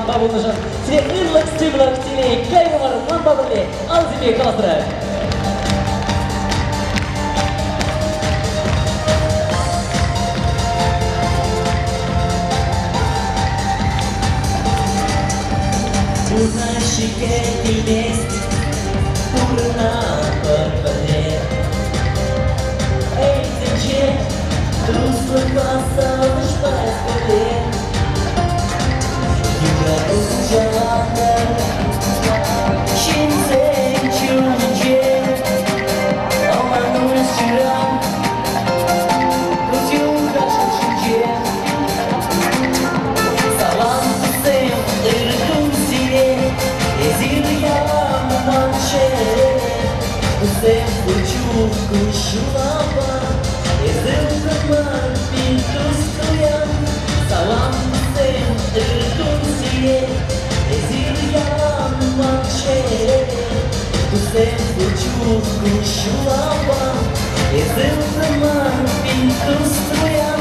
Manbabunuşun size ırlık sıvlık sileyi kaygılar Manbabunli Alzimi Kalastırı. Una şikayetiniz uğruna bölmeli Eğitimci Rus'lukla savaşmaz böyle Yüreğin canı Kimse çürüyecek Aman süren Kız yoldaşın çürüyecek Salam kızım ırkım seni Ezir yaman şere Kızım uçuk kuşulama Ezir kırman bir tustuyan Salam kızım ırkım seni Ezir yaman şere Kızım uçuk kuşulama Ezir kırman bir tustuyan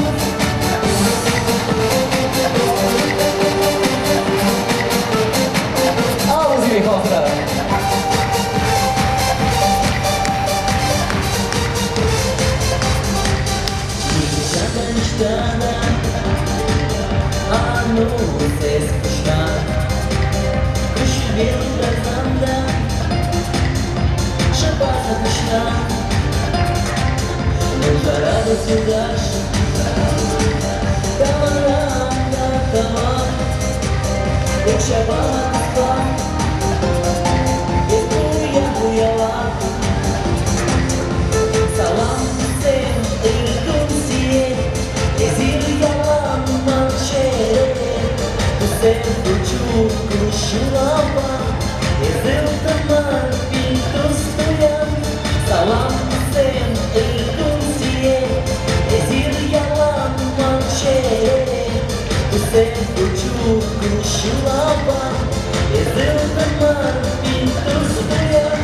Alzimi Kalastırı. Zadanıştana Anu ses kuşlar Kuş bir kazanda Şabana kuşlar Nurlara da sudaş Kamaranda tamam Yok şabana kuşlar Bu yalan Salam sen ırkım siye Ezir yalan manşere Bu sen uçuk kuşulama Ezir tamar bir tustuyan Salam sen ırkım siye Ezir yalan manşere Bu sen uçuk kuşulama Ezir tamar bir tustuyan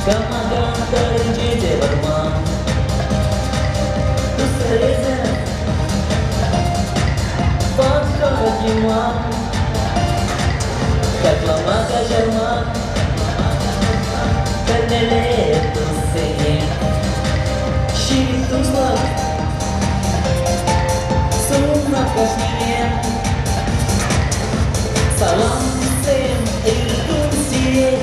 Камагам теренчиде барман Тустерезе Подходиман Катламага жарман Тернеле тусене Ширин тузлак Сумна кашмире Салам сен иркун сие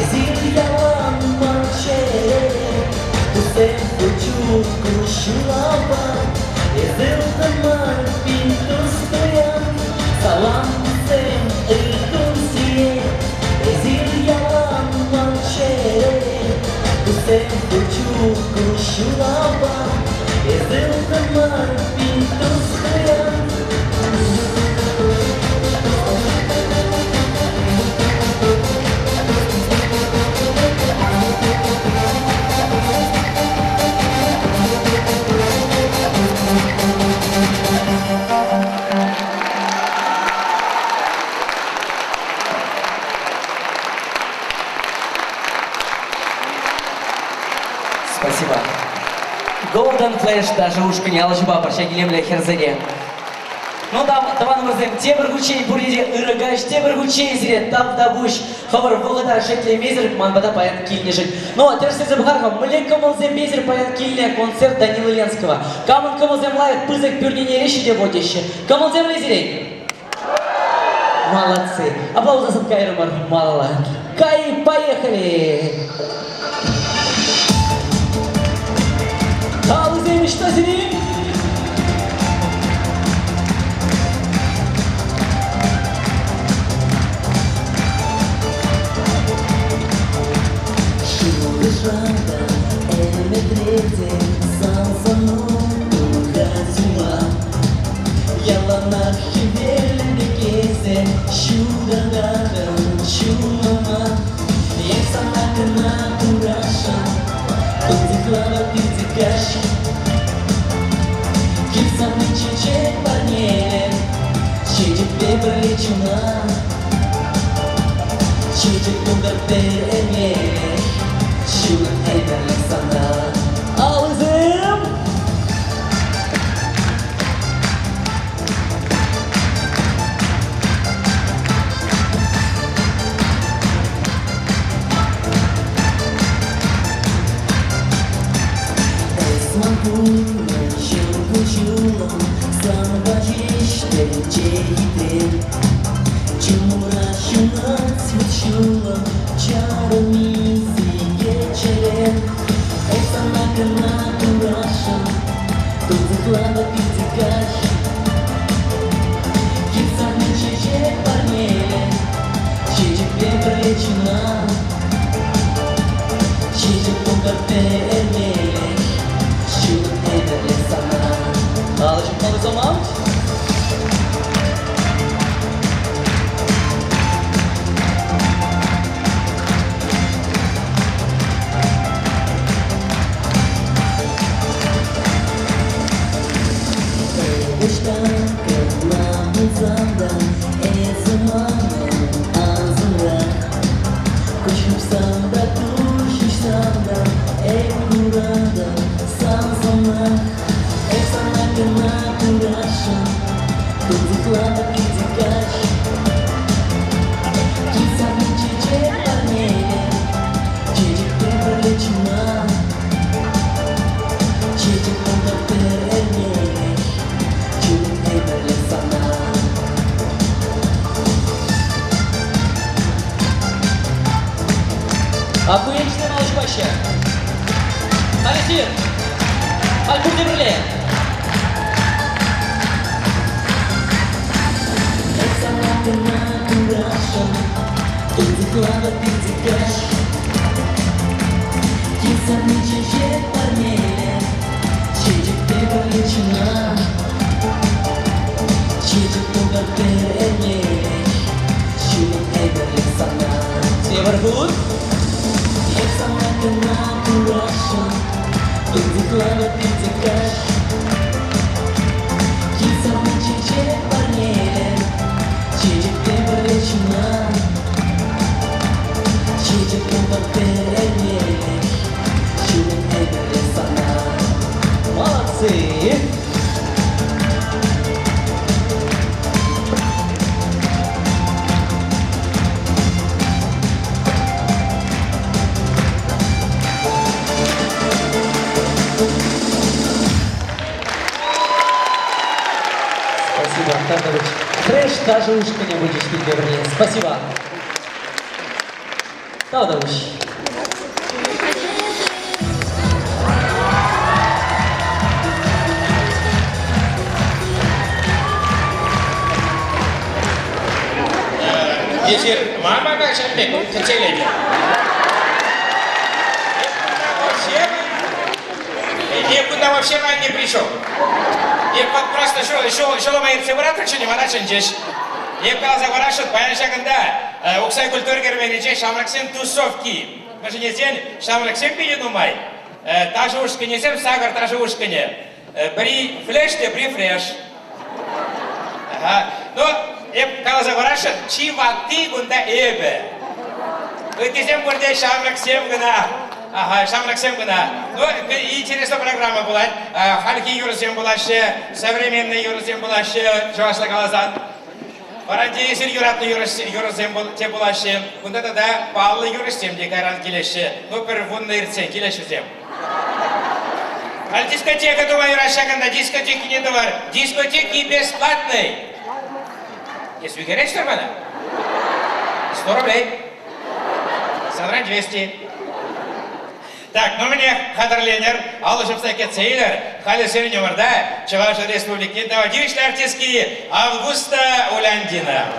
Ezir yalan manşere Bu sen uçuk kuşulama Ezir tamar bin tustuyan Salam sen ırkım siye Ezir yalan manşere Bu sen uçuk kuşulama Ezir tamar bin tustuyan Спасибо. Golden Flash даже ушка не алжыба паршагилемле херзене. Ну да, давай мырзем, темір күчей бүреде ырыгаш, темір күчей зире тавда буш, хабар вғыда шетле мезір, манбада паян килне жик. Ну, терсезе бхархам, мыленка мылзем мезір паян килне концерт Данила Ленского. Камын кымылзем лайық пызык пюрнене реші де водещі. Кымылзем лезерей? Молодцы. Аплаузы кайрымар, мало. Кай, поехали! Алзем, что зрим? Шурышанда элеметрете Сансаның угазума Яланар шевелінде кезе Шу Sudah-sudah cuma yang sana kena ku rasa untuk lama ditegaskan kisah mencicit banyak cicit bercuma cicit bukan beremek cuma hebat yang sana Alzim. Mampu mensyukur sama bajish dan jahit cuma rasional sesuatu cara misi kecil sama kena ku rasa untuk lama ditegas kisah mencicit banyak cicit bercuma cicit bukan beremek Alışık kalı zaman Baştan kırmamın zamdan zamanın ağzına Koşupsam da koşuşsam da burada sana sana kena ku rasa untuk lama ditegas kisah mencicit banyak cicit bercuma cicit bukan beremek cuma hebat yang sana Aku yang istimewa Alışbaşı. Alişir. Alpur Demirli. Sana kena ku rasa untuk lama ditegas kisah mencicit banyak cicit bercuma cicit bukan beremek cuma hebat yang sana Silverwood. yang sana kena ku rasa untuk lama ditegas kisah mencicit banyak cicit bercuma cicit bukan beremek cuma hebat yang sana Молодцы. Спасибо, Антонович. Трэш даже ушко не будешь пить, Беверлин. Спасибо. Таудович. Если мама наша хотели бы. Никуда вообще не пришел. Я просто шел моим цифрам, что не варашен здесь. Я сказал, варашен, понятно, когда Уксай культуры говорили, Шамраксим тусовки. Мы же не день, Шамраксим передумай. Та же ушка не сем сагар, та же ушка не. При флеште, при фреш. Ну, я сказал, варашен, чивати гунда эбе. Вы тем более Шамраксим гна. Ага, Шамраксим гна. Ну, интересная программа была. Хальки юрзем была ще, современный юрзем была ще, Джошла Галазан. Варадейсер юратный юрзем была ще. Кунда тогда Павла юрзем декаран келеше. Ну, первунный ирцен келешезем. А дискотека, думаю, расшагана, дискотеки не товар. Дискотеки бесплатные. Если вы говорите, нормально? 100 рублей. Садран 200. Так, ну мне хадерленер, алышымса кетсейлер, хали сирне варда, Чувашия республики, давадивичные артистки Августа Уляндина.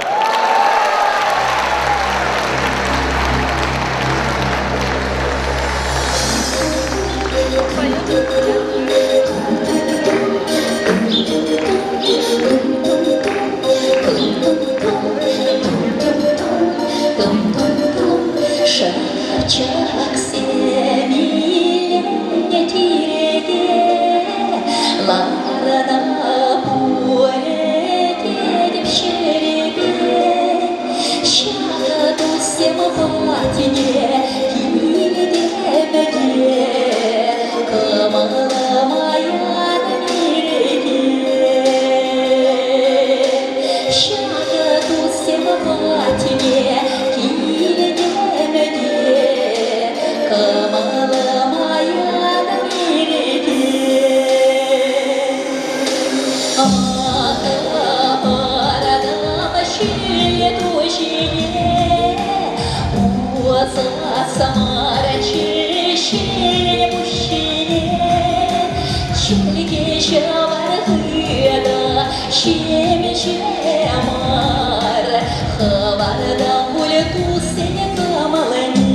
Kıvarda buldu seni kamalanı.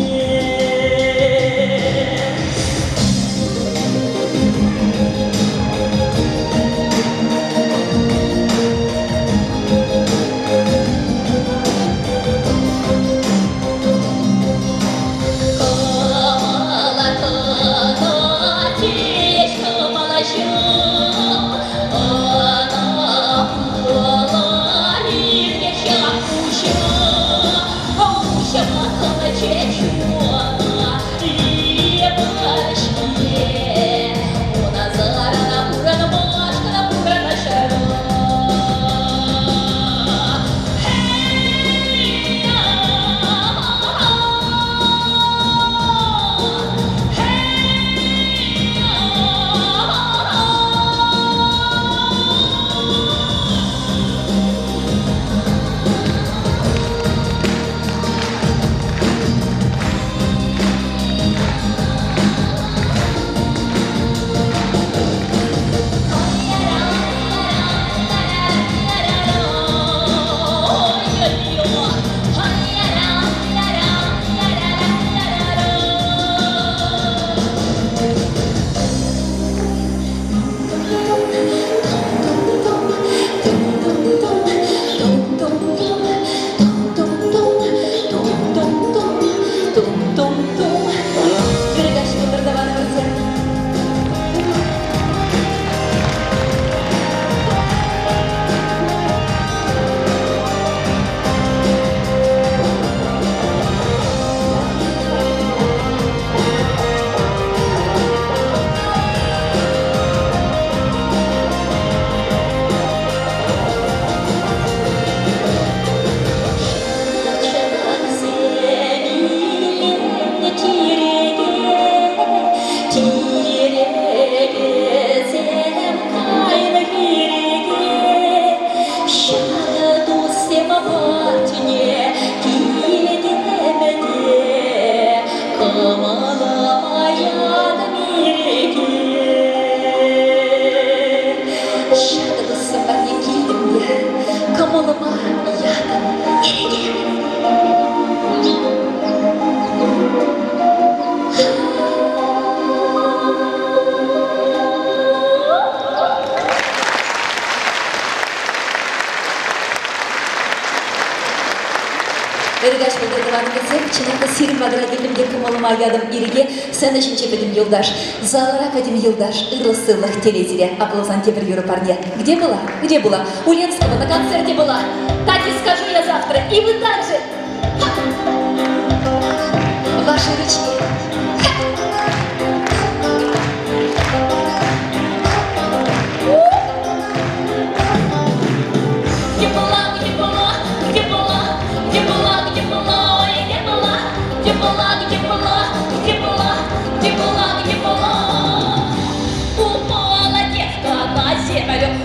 Ыргаш білдірдіваны кесе, чинақта сирім бадыра келімде кымылыма ядым ириге, сән үшін чепедім юлдаш. Залыра пәдім юлдаш, ырлы-сырлых телезире, аплозан тепір юры парне. Где была? Где была? У Ленского на концерте была. Так и скажу я завтра, и вы также. Ваши ручки.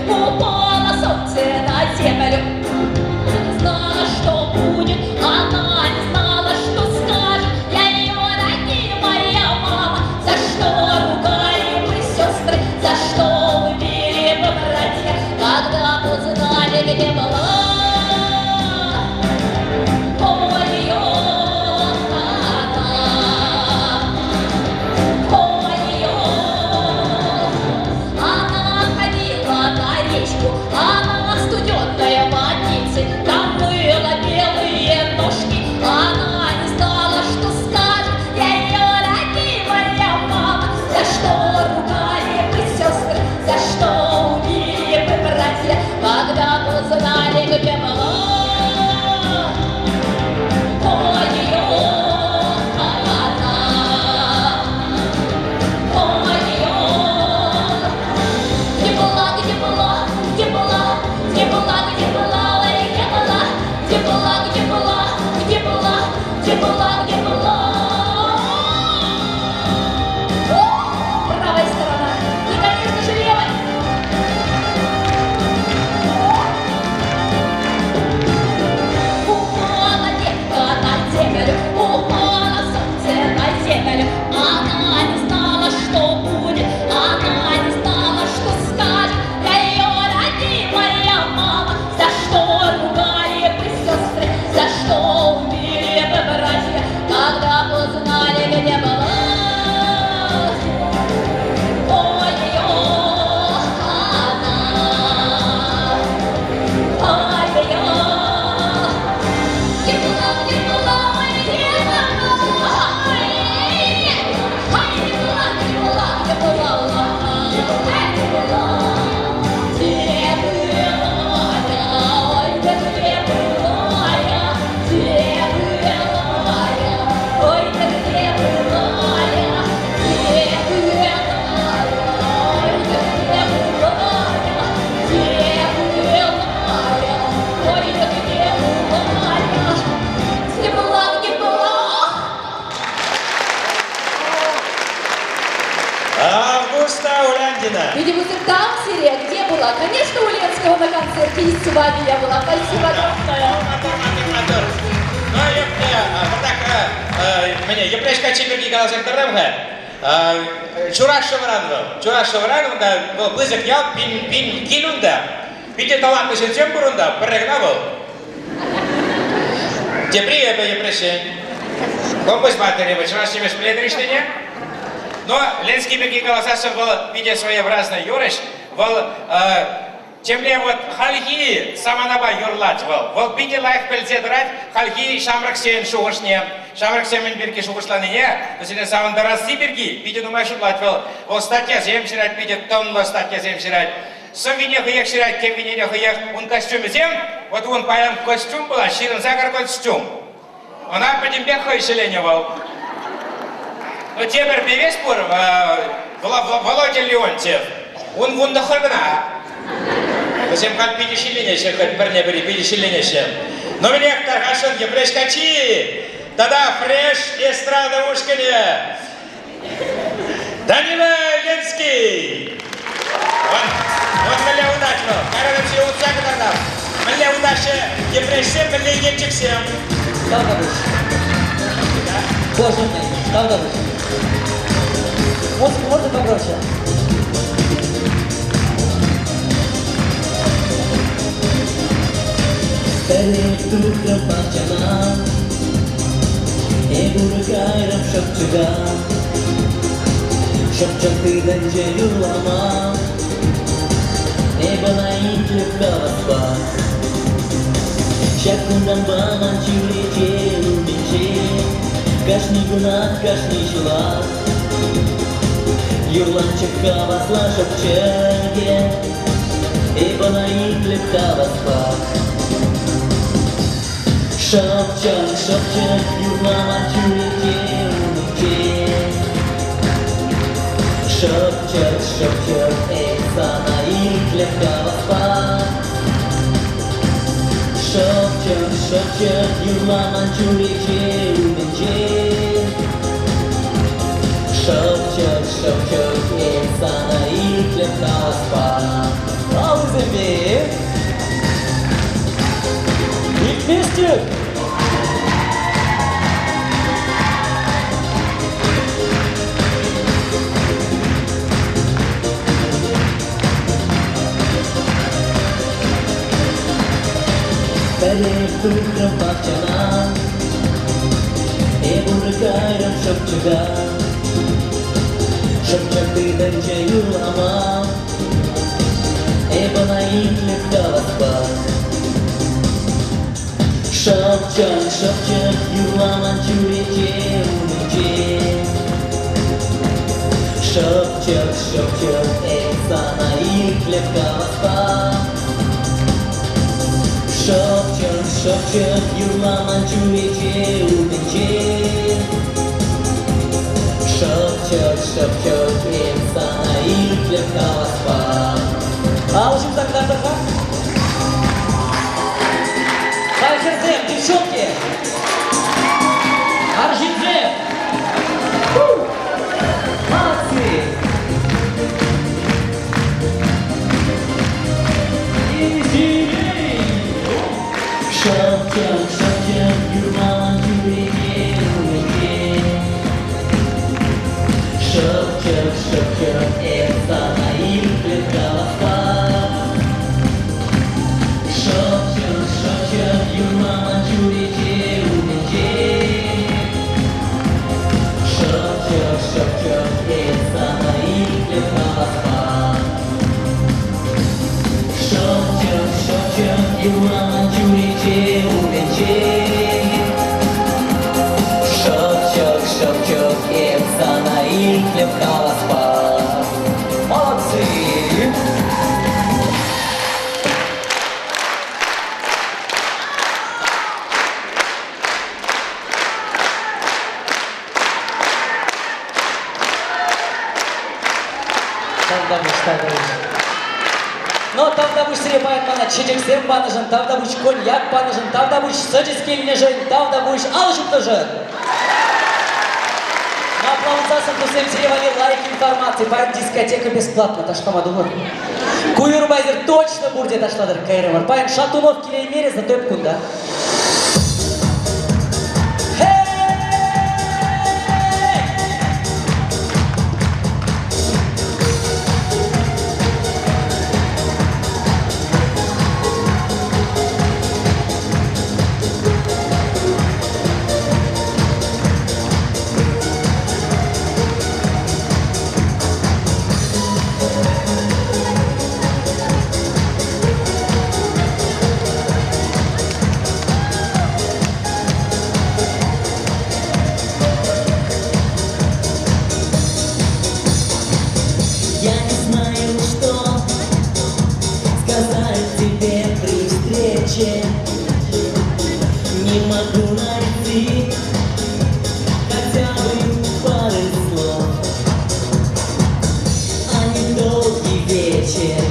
Упало солнце на землю. Знала, что будет, а Видимо, ты там, Сирия, где была? Конечно, у Ленского на концерте и с вами я была. Спасибо огромное. Мотор. Ну, мне еплешка чемпионки галасак дырымға. Чураш шывыран, да, близок ял, пин килунда. Пите талантlı şensem burunda, pırrıgına bol. Тепри еплешен. Компас Батаревич, вас себе спледришь-то, но Ленский беги голоса был, видя своеобразный юриш, был темле вот хальги саманаба юрлать был. Вот беги лайх пельзе драть, хальги шамрак сен шугушне, шамрак семен бирки шугушланыне, то есть сам дарасти бирки, видя думаешь урлать был. Вот статья зем ширать, видя тонла статья зем ширать. Сам вине хуяк ширать, кем вине хуяк, он костюм зем, вот он паям костюм был, а ширин загар костюм. Она потом бегает селеневал. Но теперь певец пор, Володя Леонтьев, он вундахаргна. Затем как пятишеленещем, как парня бери, пятишеленещем. Но мне тархашон, я прескочи, тогда фреш эстрада ушканя. Данила Ленский. Вот мне удачно, когда все уцак тогда. Мне удачно, я пресем, мне ечек всем. Davdavush. Боже мой, Davdavush. Можно погромче? Перед утром пахчана, бургайрам шапчуга, шапчанты będzie юлама, небо на итлевка спать. Şakından bana çürüyeceğim biçim Kaşni günah, kaşni şılar Юрланчик кавасла шапчерге И бана итлеп каваспак Шапчак, шапчак, юрлама çürüyeceğim biçim Шапчак, шапчак, sana itlep kavaspak Шапчак, юрлама çürüyeceğim biçim Шапчак, sana itlep kavaspak Bravo Zembi! И вместе! Перед утром пахчана, бургайрам шапчуга, шапчакты będzie юлама, бана итлеп каваспак. Шапчак, юрлама çürüyeceğim biçim Шапчак, sana itlep kavaspak. Шапчак, юрлама çürüyeceğim biçim Шапчак, sana itlep kavaspak. Алчим тогда так. Хайхерзем, девчонки! Архинзем! Молодцы! Шапчак, юрлама çürüyeceğim biçim Шапчак, sana itlep kavaspak. Шапчак, юрлама çürüyeceğim biçim Шапчак, sana itlep kavaspak. Шапчак, юрлама çürüyeceğim biçim Шапчак, sana itlep kavaspak. Молодцы! Davdavush. Но Davdavush сребает бана, чечексем баныжын, Davdavush коньяк баныжын, Davdavush сычес келіне жын, Davdavush алышып тұжын. Аплаудасың көсем серевали лайк информации. Бар дискотека бесплатно, ташламадыңыр. Куйырбайзер точно будет ташладыр кайры бар. Паян Шатунов келеймере за төп күнда. Не могу найти хотя бы пары слов. А недолгий вечер,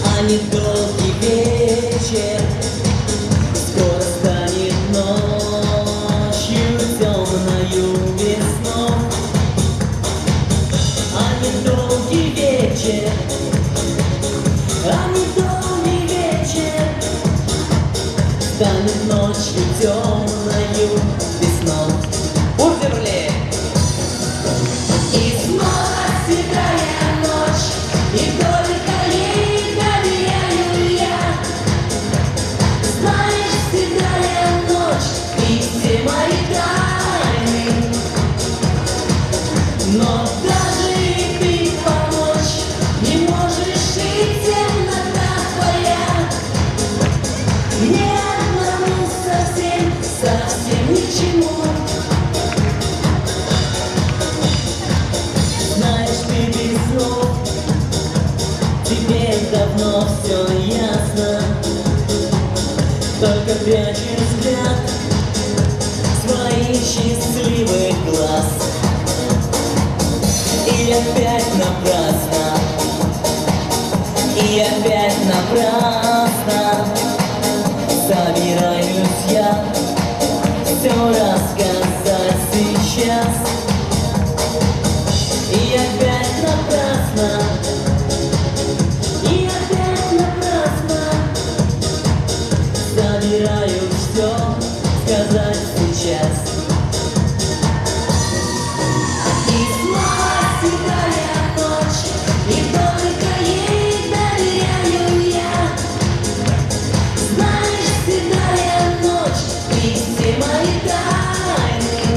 а недолгий вечер скоро станет ночью темною весной. А недолгий вечер, а недолгий вечер станет ночью темною весной. Бурдерли! И снова седая ночь, и только ей доверяю я. Знаешь, седая ночь, и все мои тайны. Но даже и ты помочь не можешь, и темнота твоя. Мне одному совсем, совсем ни к чему. Знаешь, ты без слов, тебе давно все ясно. Только прячешь взгляд своих счастливых глаз. И опять напрасно, и опять напрасно собираюсь я все рассказать сейчас. И опять напрасно, и опять напрасно собираюсь все сказать сейчас. И снова седая ночь, и только ей доверяю я. Знаешь, седая ночь, и все мои тайны.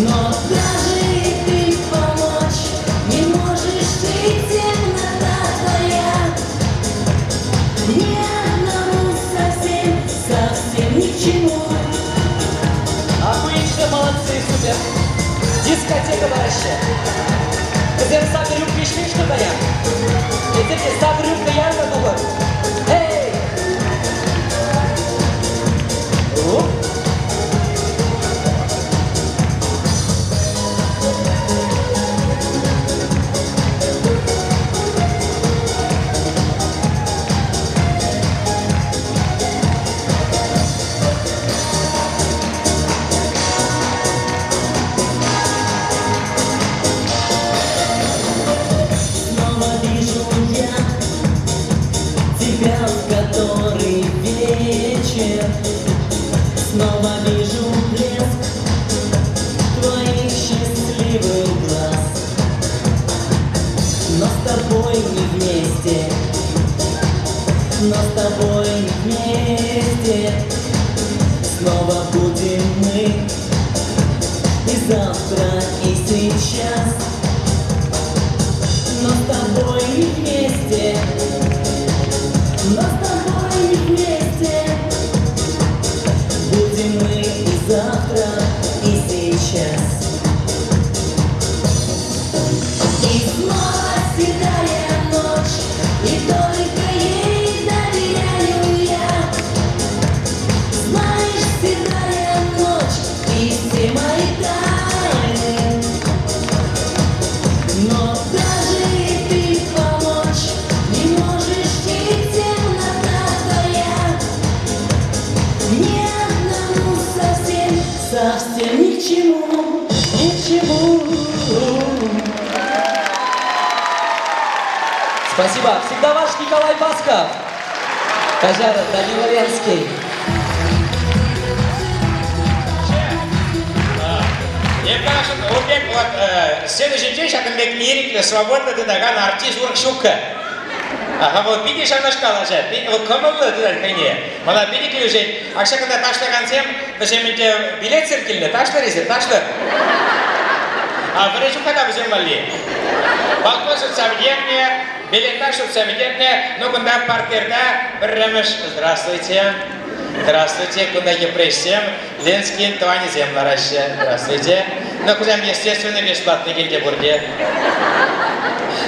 Но даже и ты помочь не можешь, и темнота твоя. Ни одному совсем, совсем ни к чему. Отлично, молодцы, супер! Дискотека барышы! Біздер сабыр рюмка ішмей что да я? Езерде сабыр рюмка ярмы бұғыр? Эй! Оп! Снова вижу я тебя в который вечер. Снова вижу блеск твоих счастливых глаз. Но с тобой не вместе, но с тобой не вместе. Снова будем мы и завтра, и сейчас. Но с тобой не вместе, но с тобой не вместе. Будем мы и завтра, и сейчас. И снова седая ночь, и только ей доверяю я. Знаешь, седая ночь, и все мои тайны. Спасибо. Всегда ваш Николай Басков. Кажар Данила Ленский. Я кажется, вот следующий день, сейчас там лирик, свободно ты даган, артист уркшука. Ага, вот видишь, она шкала же. Вот кому было туда коне? Мана педикли уже. А что когда ташта концем, то что мне билет циркельный, ташта резет, ташта. А врачу когда будем мали? Балкон соцсоведение, билет так соцсоведение, ну куда партерда, прямыш, здравствуйте. Здравствуйте, куда я пришел? Ленский, Твани земля Россия. Здравствуйте. Ну куда естественно бесплатный Гильдебурге.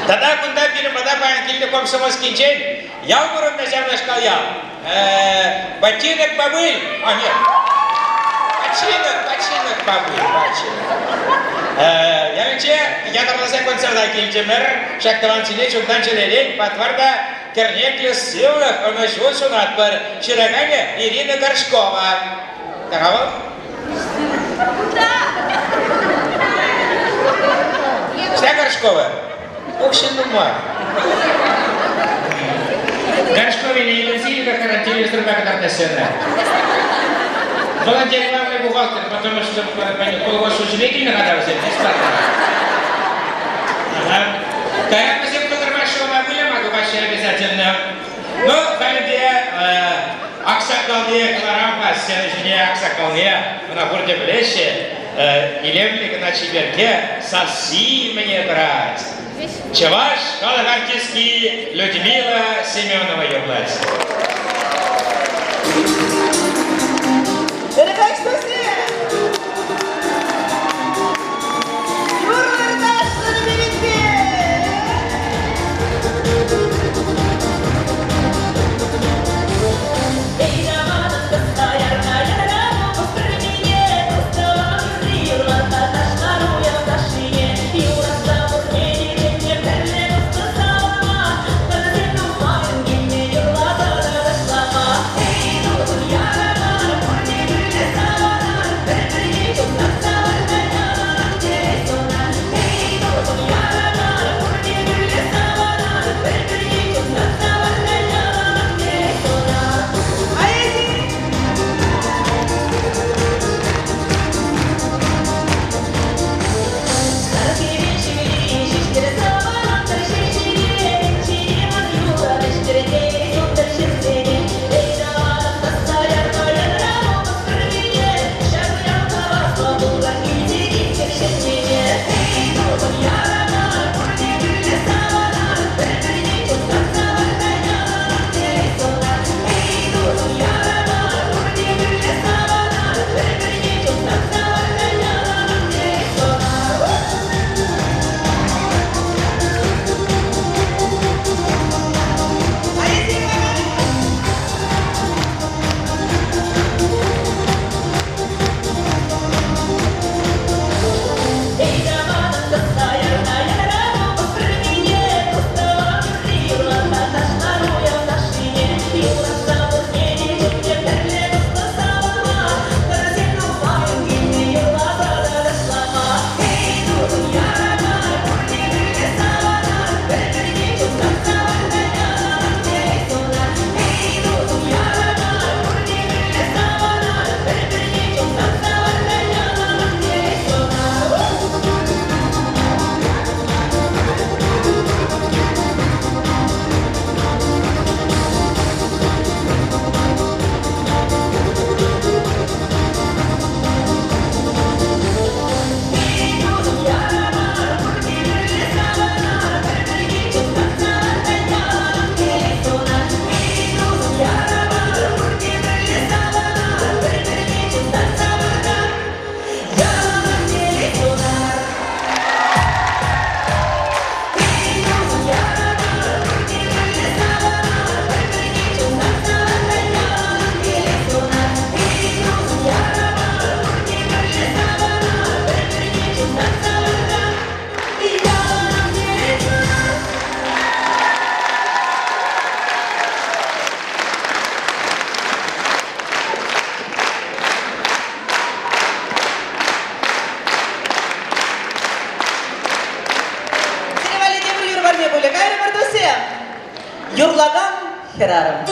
Тогда куда перемада по Гильде комсомольский день, я в город на землю шкалял. Ботинок побыль, а нет. Починок побыль, я ведь я там на концерта Гильдемер, шактован сидеть, угдан челелень, потварда, Кернеклес Силах, он нашел сунат пар Чирагане Ирина Горшкова. Такого? Вся Горшкова? Общий ума. Горшкове не интенсивно карантине струба катартасена. Волонтер главный бухгалтер, потому что полгода учредитель нагадался, бесплатно. Ага. Когда мы всем кто-то могу вообще обязательно. Ну, когда Аксакалне, Кларампа, Сенежине Аксакалне, на городе Блеще, и Лемлик на четверке, совсем мне брать. Чаваш, Калагартийский, Людмила Семенова Юблась. Хераром.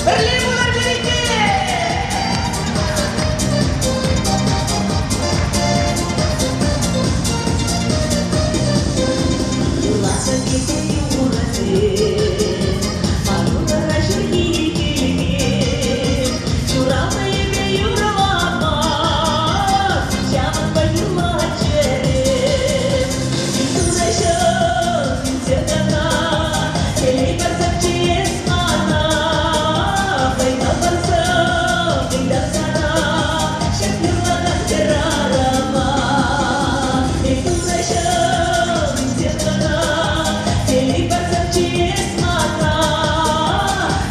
Берлимулар береке! Юласа кетер юрасы, мануға жүргей келген, журамайы юралама, жаманба юрла жерем. Юрашым, сендана, келей барсам чес мана, байда барсам, байда сана, шақырладан терарама. Юрашым, сендана, келей барсам чес мана,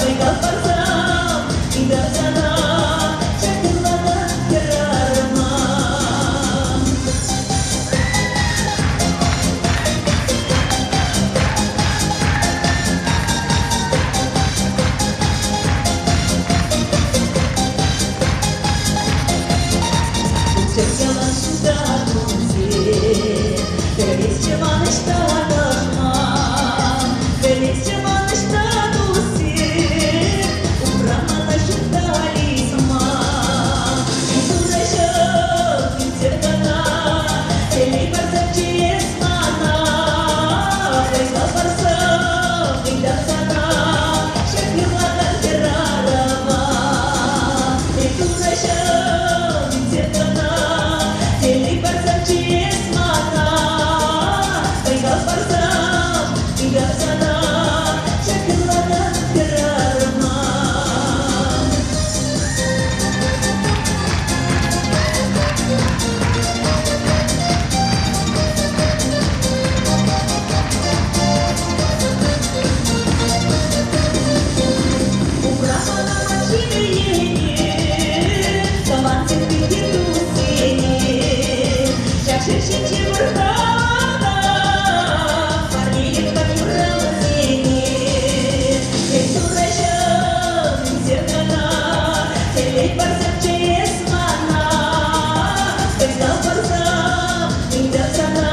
байда барсам, байда сана, шақырладан терарама. Çekemen suda tuzi, Felisçe manışta dağma, Felisçe manışta tuzi, Uğramana şunda lisma. Yüzüreşim, yüzergana, Eli barsam çesmana, Feyza barsam, Gıydak sana, Şakırladan terarama. Yüzüreşim, yüzergana, Eli barsam çesmana, Feyza barsam, Gıydak sana, Şakırladan terarama. Uğramana maçini, Kaman sepeti tuzini, Şakşırşinci vurgana, Parlilik kan yuramazini. Yüzüreşim, yüzergana, Keley barsam çesmana, Feyza barsam, Gıydak sana,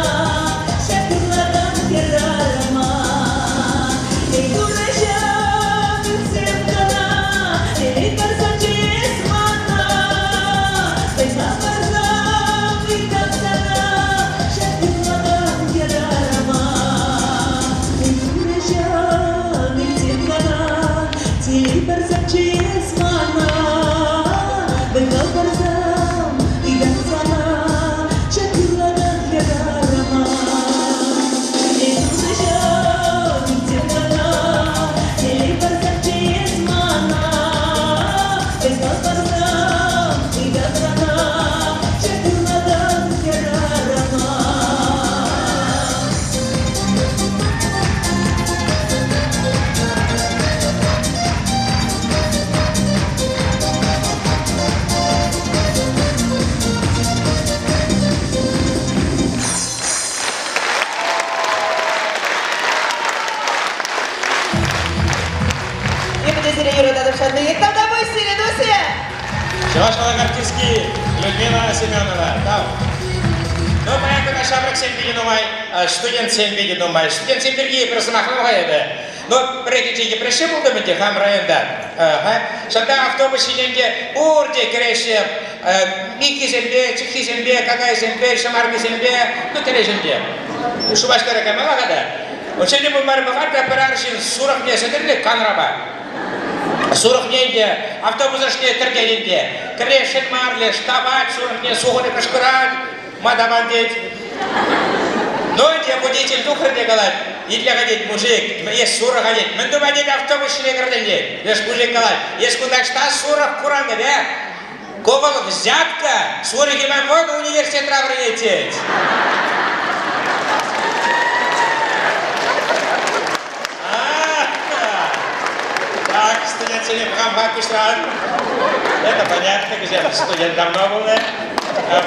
Şakırladan terarama. Yüzüreşim, yüzergana, Keley barsam çesmana, Feyza barsam, Gıydak sana, Şakırladan terarama. Yüzüreşim, yüzergana, Keley barsam çesmana, Feyza barsam, Gıydak sana, Şakırladan terarama. Yüzüreşim, yüzergana, Keley barsam çesmana, Feyza barsam, Gıydak sana, Şakırladan terarama. И подозрели Юра Дадушадный. Там домой сели, Дуся! Чевашкала артистки Людмила Семенова. Да. Ну, понятно, наш шабрак сен биги думай, студент сен биги думай, студент сен бирги персонахлыга еді. Но прекечеге приши болды мінде хам районда. Шанда автобус шиненде урде кереші, мики сенбе, чикхи сенбе, какай сенбе, шамарги сенбе, ну тележенде. Шубашкара камала гада. Оченде бұл мәрі бұғарда бір аршын сұрық не сендірлі канраба. Сұрық ненде, автобусашне тіргенінде, кірешін марлы, штабат, сұрық не суғыны кашқыран, мадаман дед. Но де водитель духрыне қалад, идлеға дед мужик, ес сұрық дед, міндума дед автобусшіне кірденде, еш мужик қалад, ес күндашта сұрық құранды, да? Ковал взятка, сұрық емен воды университет раврын етет. Так, студент сегодня в Хамбаке стран. Это понятно, где студент давно был, да?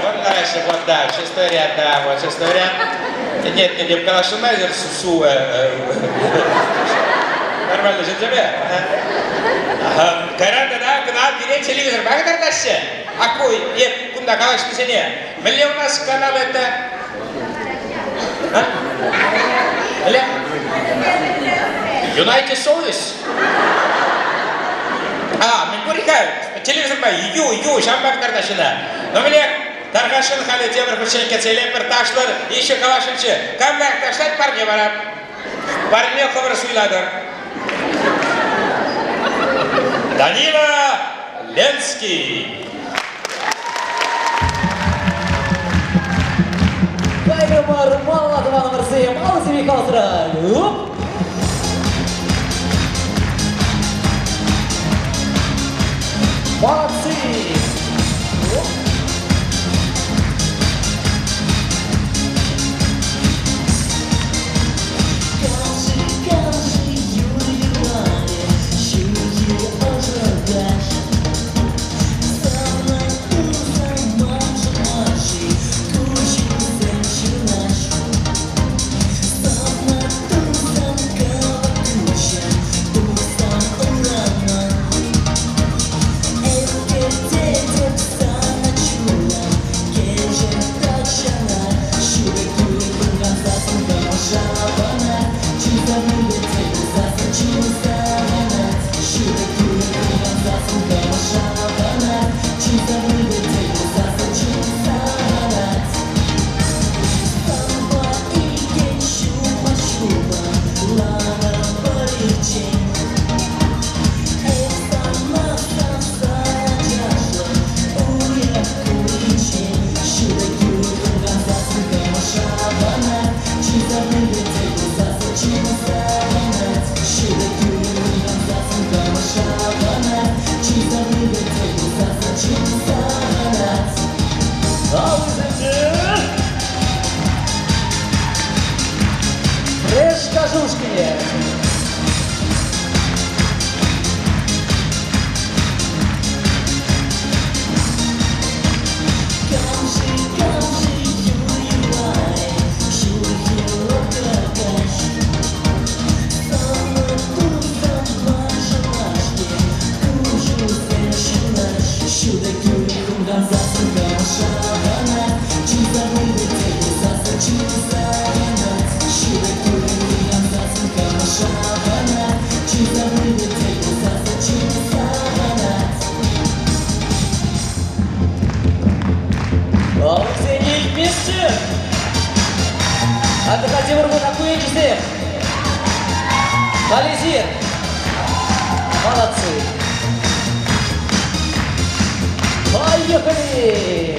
Вот дальше, вот дальше, шестой ряд, да, вот шестой ряд. Нет, не Калашумайзер, Сусуа. Нормально же тебе? Кайранда, да, канал, берет телевизор, как это дальше? Акой, и куда Калашки сене? Мили у нас канал это? Ля? United Solis. Мен көрейік, телевизор ба, шамбақ тарташына. Но білек, тарғашын қалы темір күршенке целеп бір ташлар, еші қалашыншы. Камбақ ташлайды парне барап. Парне қыбыр сұйладыр. Данила Ленский. Кайрымар Малатова Марсеем, ал себе қалсырай. Молодцы! Отдыхать Тимурбу такую часы. Ализир. Молодцы. Поехали.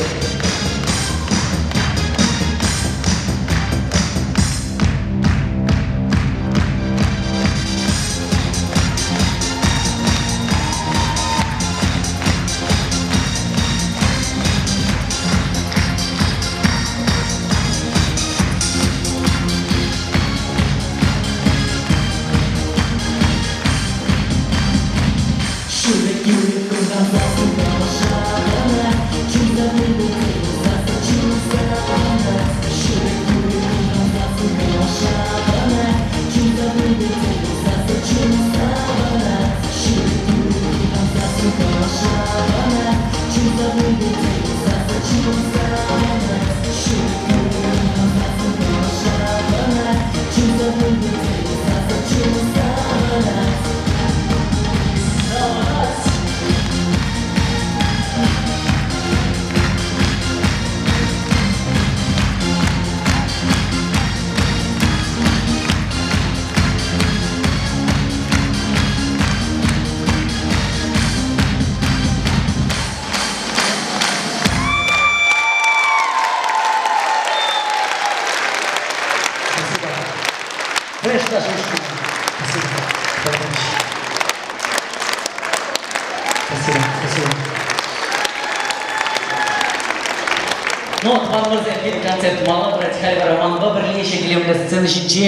Ну, туғанымызда келіп концерт малы, братихали романға бірлесе келемлі сцена үшінші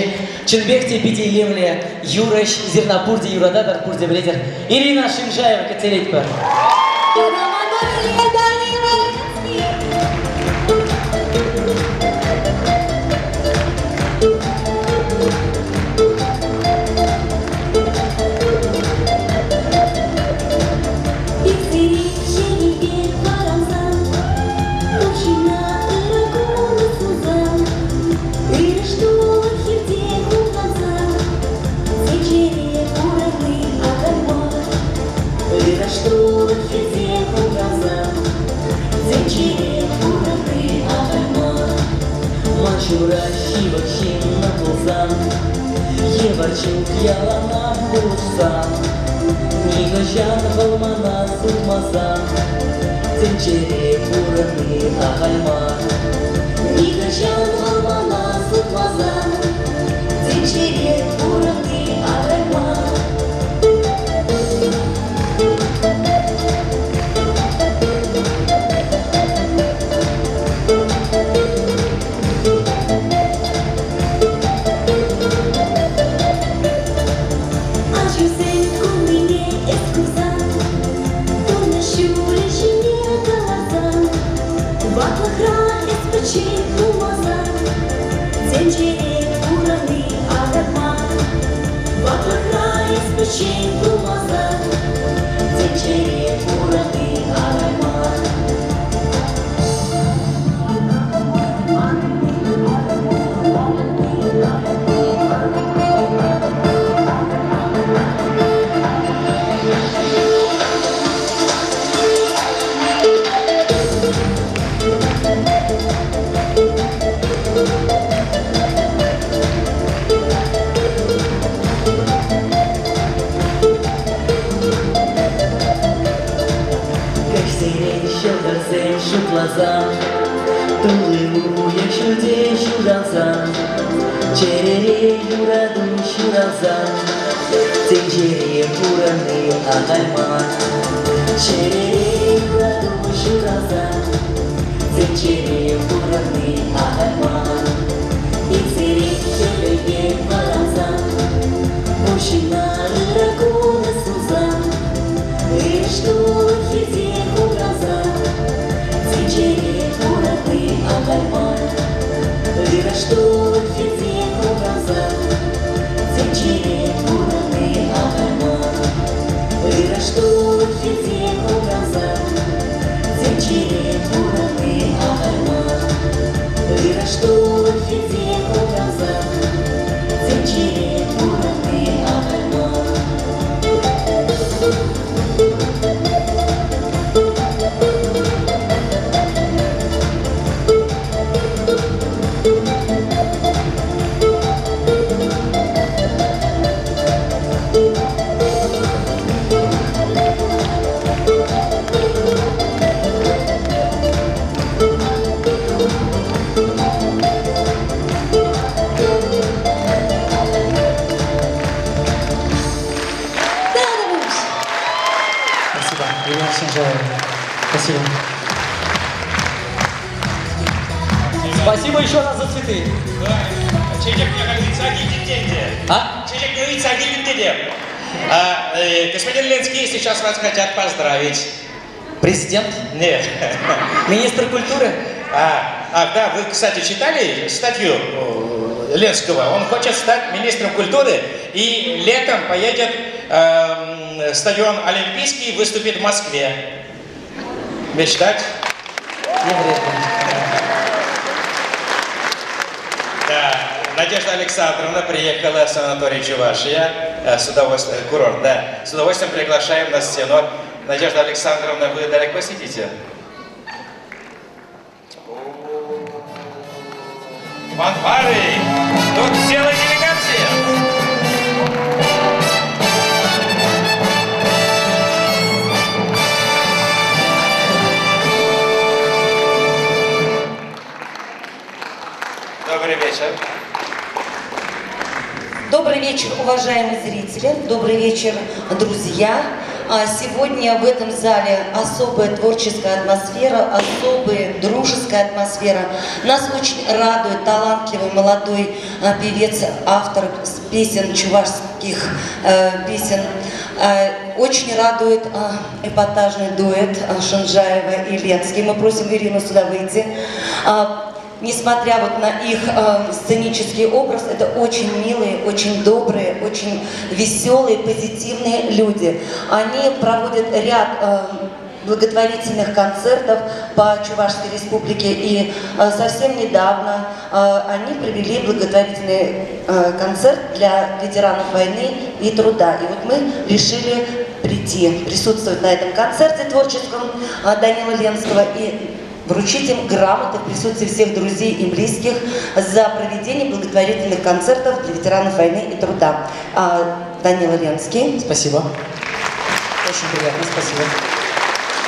Чынбекте беделемлі Юрыш Зернопурде, Юрада Дарпурде білетер. Ирина Шинжаева кетселейт бар. что хизе ураза, зенчире ураты агарма. Мачура шивакшин на ползан, Еварчук ялана курсан, Нигажан балмана сутмазан, Зенчере ураты агарма. Нигачан халмана сутмазан, зенчире ураты агарма. Тулы якшуде шурансан, Черере юраду шурансан, Зенчере ураны агарма. Черере юраду шурансан, Зенчере ураны агарма. Иксере шелеге варансан, Мужчина ракуна сузан, Ишту хизе уразан, Зенчере ураты агарма. Ишту хизе уразан, Зенчере ураты агарма. Ишту хизе уразан, Зенчере ураты агарма. Ишту хизе уразан, Зенчере ураты агарма. Спасибо, меня очень жаль. Спасибо. Спасибо еще раз за цветы. Çocuk yakaladıksa gidin. А? Çocuk yakaladıksa gidin. Господин Ленский сейчас вас хотят поздравить. Президент? Нет. Министр культуры? Да, вы, кстати, читали статью Ленского? Он хочет стать министром культуры и летом поедет стадион Олимпийский, выступит в Москве. Мечтать? Не вредно. Да. Надежда Александровна приехала в санаторий Чувашия, с удовольствием, курорт, да. С удовольствием приглашаем на сцену. Надежда Александровна, вы далеко сидите? Фанфары! Тут целая делегация! Добрый вечер. Добрый вечер, уважаемые зрители, добрый вечер, друзья. Сегодня в этом зале особая творческая атмосфера, особая дружеская атмосфера. Нас очень радует талантливый молодой певец, автор песен, чувашских песен. Очень радует эпатажный дуэт Шенжаева и Ленский. Мы просим Ирину сюда выйти. Несмотря вот на их сценический образ, это очень милые, очень добрые, очень веселые, позитивные люди. Они проводят ряд благотворительных концертов по Чувашской республике, и совсем недавно они провели благотворительный концерт для ветеранов войны и труда. И вот мы решили прийти, присутствовать на этом концерте творческом Данила Ленского и вручить им грамоты в присутствии всех друзей и близких за проведение благотворительных концертов для ветеранов войны и труда. Данила Ленский. Спасибо. Очень приятно, спасибо.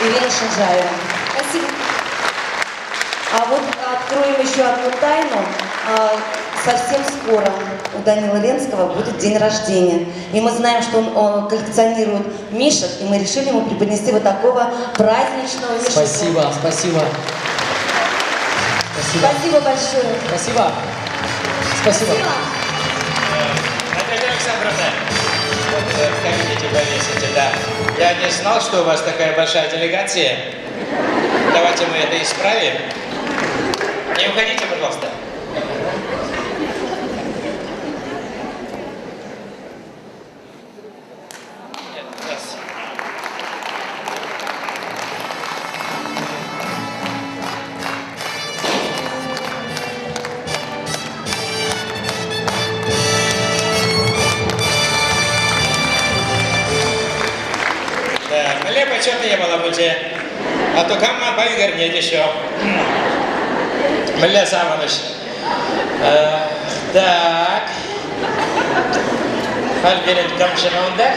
Ирина Шинжаева. Спасибо. А вот откроем еще одну тайну. Совсем скоро у Данила Ленского будет день рождения. И мы знаем, что он коллекционирует мишек, и мы решили ему преподнести вот такого праздничного мишку. Спасибо, спасибо. Спасибо. Спасибо большое. Спасибо. Спасибо. Наталья Александровна, вот в кабинете повесите, да. Я не знал, что у вас такая большая делегация. Давайте мы это исправим. Не уходите, пожалуйста. Нет, раз. Да, налево что-то не было, будьте. А то кама повернет еще. Бля, Самоныч. Так. Хальгерин Камшинонда.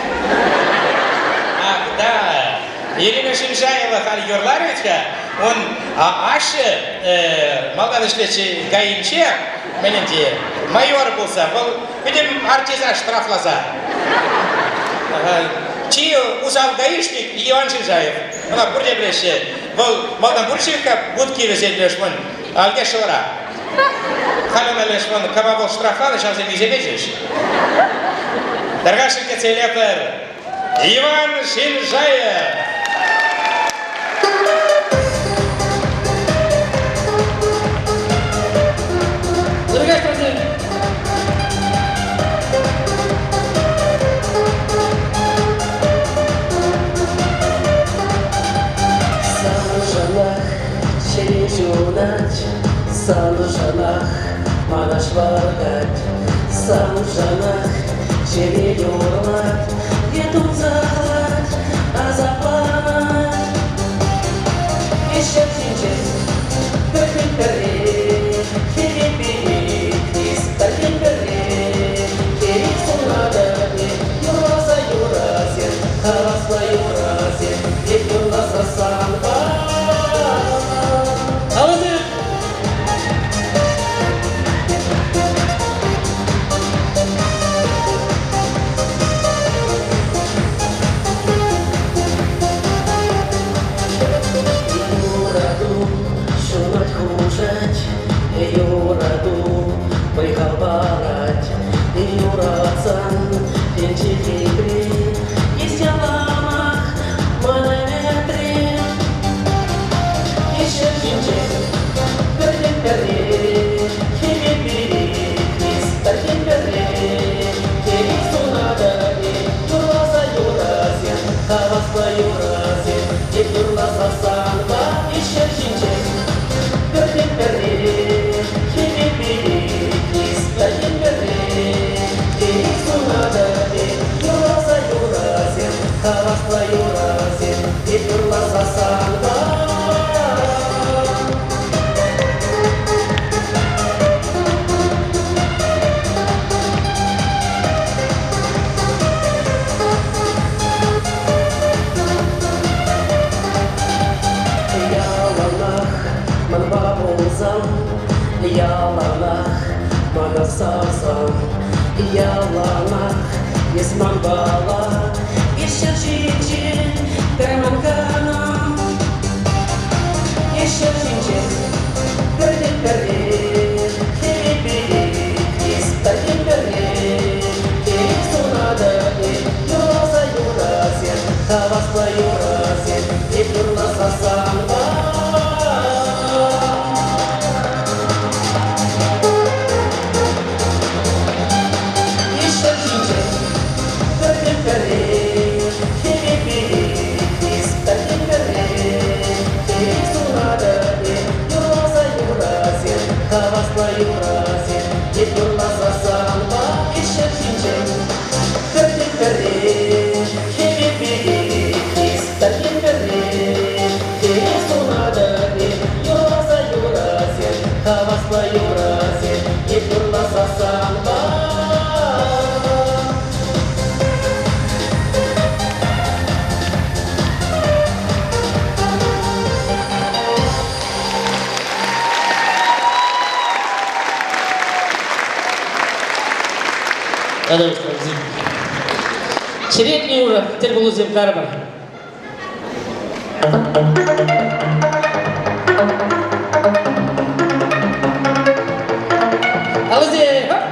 Ах, да. Ирина Шинжаева Хальгерларовича, он ашы малданышлечи гайынче, мененде, майор болса, бұл білім артиза штрафласа. Чи узал гаишник Иван Шинжаев. Она бурде білеші. Бұл малдан буршевка будки везелдеш мұн. Алге шылыра. Халына леш мұн кама бұл штрафланы шамсы везе бежеш. Даргашынке целепер. Иван Шинжаев. Здравствуйте. Санушанах, манаш варгать, санушанах, чередюрлать, едут захват, а запамать. Еще птичек, перри, перри, кристаллин перри, пересунадами, юраза юразин, харасла юразин, едюрла санба. Юраду, выхабарать, юрацан, пенчи-хибри, есть аламах, манометри, еще чинчик, перри-перри, хиби-бири, кристаллин-перри, терисунадами, юраза юразин, хавасла юразин, едюрласа санба, еще чинчик, перри-перри. Харасла юразин, и юрласа санба. Яланах, манбабузам, яланах, магасазам, яланах, есманбала. Еще чинчин, перманканом, еще чинчин, перри-перри, хиби-бири, кристаллин-перри, терисунадами, юраза юразин, хавасла юразин, едюрласа санба. Еще чинчин, перри-перри. Хавасла юразин, едюрласа санба, еще чинчин, перри-перри, хиби-бири. Средний уровень, теперь был узем карма. Алызе, хоп!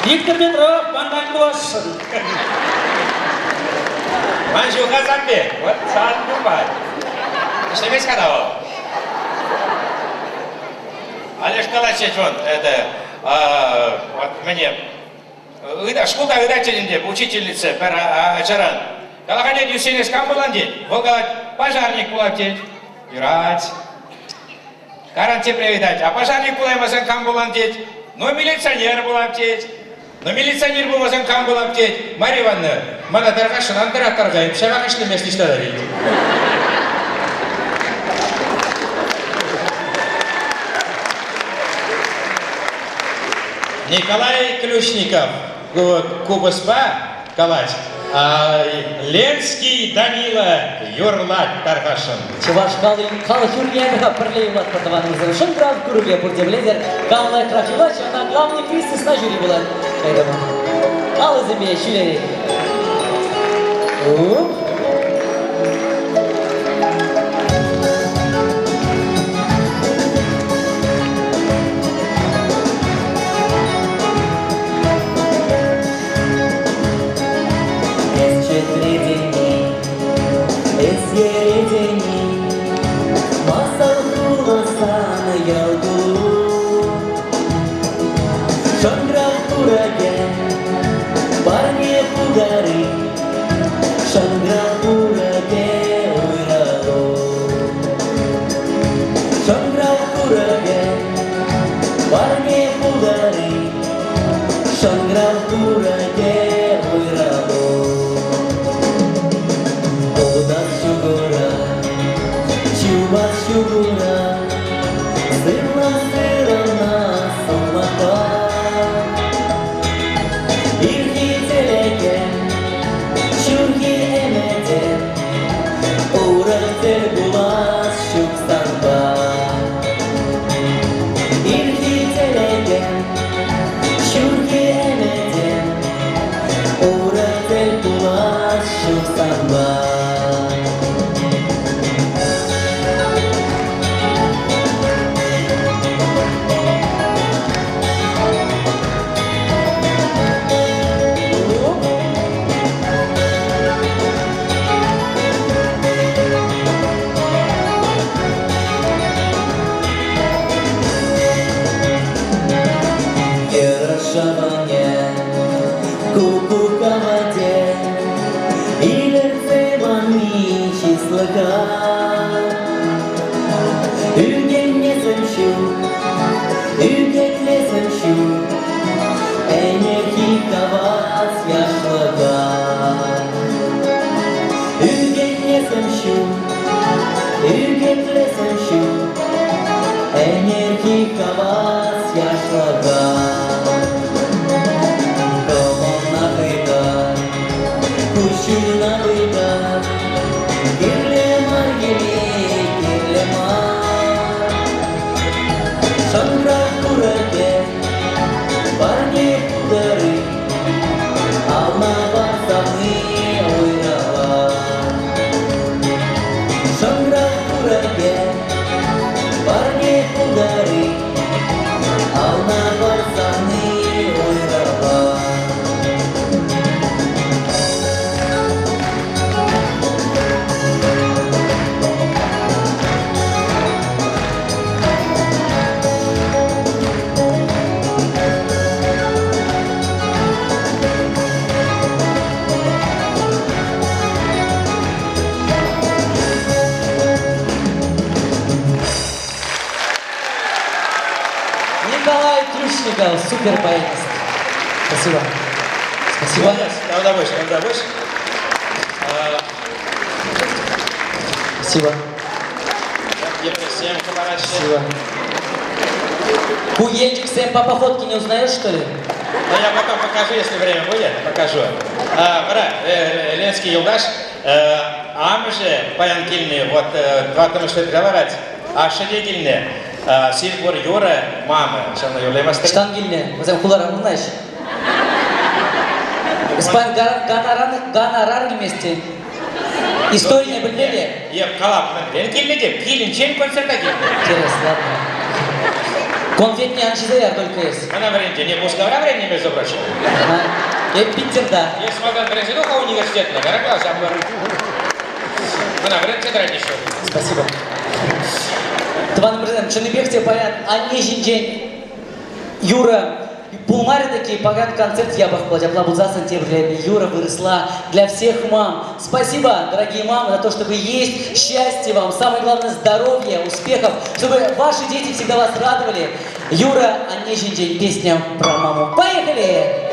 Виктор Петров, Пандан Лошин. Манжу Казамбек, вот сам Дубай. Что весь канал? Олеж Калачевич, он, это, вот мне, школда выдача учительница, Ачаран. Калаханет Юсинес Камбуланди, Волгалат, пожарник Пулаптеть, Юрать. Каранте привитать, а пожарник Пулаймасан Камбуландеть, ну милиционер Пулаптеть. Но милиционер был возле Камбулаптеть. Марья Ивановна, мана Таргашин, Антара Таргаем, Шавакашли место что дарить. Николай Ключников, Кубаспа, Калач, Ленский Данила, Юрлат Таргашин. Чуваш Калыч Юрьянова Парлеева Татаваның завершен прав Куруге Бурдемлезер Каллай Крахилач, она главный приз на жюри была. Алызыме Шулери. Оп. Николай Трюшников, супер поэт. Спасибо. Спасибо. Молодец, когда больше, когда больше. Спасибо. Всем Спасибо. Куенчик, Сэм, папа фотки не узнаешь, что ли? Ну, я потом покажу, если время будет, покажу. Брат, Ленский Юлдаш, амже паянкильные, вот, два тому что говорят, а шедетельные, Сильбур Юра, мама, шана юлемасты. Штангильне, возьмем кулара мунач. Господин гонорар вместе. История не были? Еп, калап, Ленкильный деп, килин, чем концерта килин? Интересно, ладно. Конфетный аншизаяр только есть. Она варианте, не пускай времени, между прочим. Я Питер, да. Я смотрел, президуха университетная, дорогая, забыл. Она варианте раньше. Спасибо. Тван президент, Чыныбекте поят, аннежин день. Юра, пулмари такие, поган концерт я бы вплоть. Аплабудза сентября. Юра выросла для всех мам. Спасибо, дорогие мамы, за то, чтобы есть счастье вам. Самое главное, здоровья, успехов. Чтобы ваши дети всегда вас радовали. Юра, аннежин день, песня про маму. Поехали!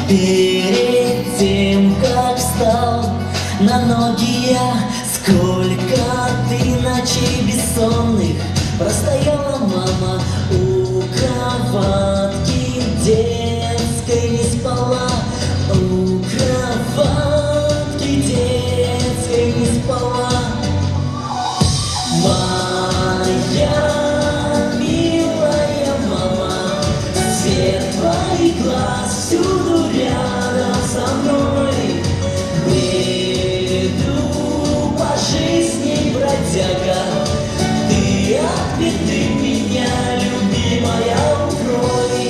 Перед тем, как встал на ноги Простояла мама у кроватки детской, не спала. У кроватки детской не спала. Моя милая мама, свет твоих глаз всюду рядом со мной. Бреду по жизни бродяга, ты от беды меня, любимая, укрой.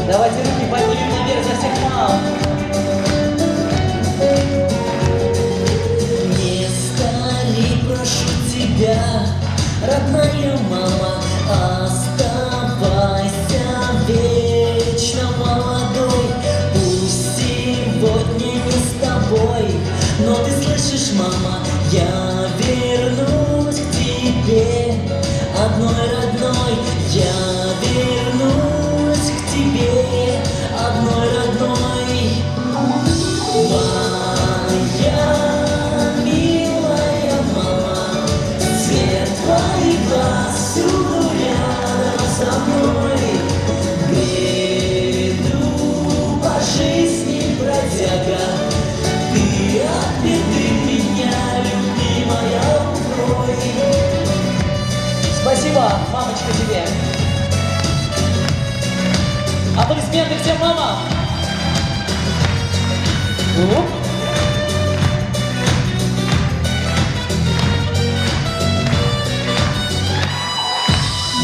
Давайте руки поднимем наверх за всех мам. Не старей, прошу тебя, родная мама, оставайся вечно молодой. Пусть сегодня не с тобой, но ты слышишь, мама, я вернусь к тебе, одной родной. Я вернусь к тебе, одной родной. Моя милая мама, свет твоих глаз всюду рядом со мной. Бреду по жизни бродяга, ты от беды меня, любимая, укрой. Спасибо, мамочка, тебе. Аплодисменты всем мамам.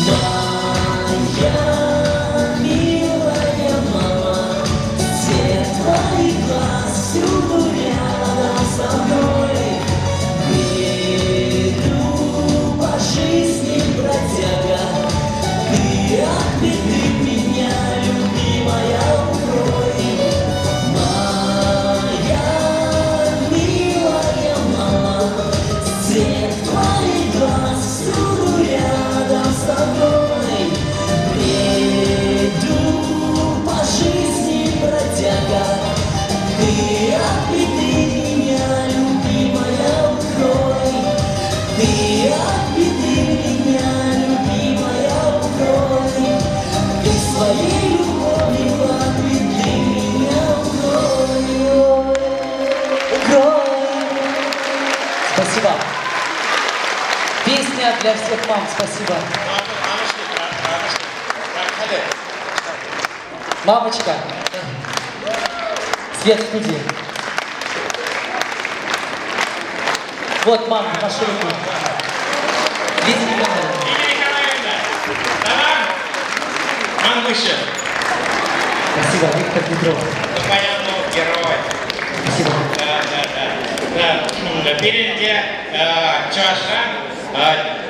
Моя милая мама, свет твоих глаз всюду рядом со мной. Бреду по жизни бродяга, ты от беды меня, любимая, укрой. Моя милая мама, свет твоих глаз всюду рядом со мной. Бреду по жизни бродяга, ты от беды меня, любимая, укрой. Ты от беды меня, любимая, укрой. Ты своей любовью от беды меня укрой. Укрой. Спасибо. Песня для всех мам. Спасибо. Мамочка. Свет в студии. Вот, мам, вашу руку. Лидия Николаевна. Лидия Николаевна, давай, Мангуша, Спасибо, Виктор Петров. баянов герой. Спасибо. Да. Берінде чашка,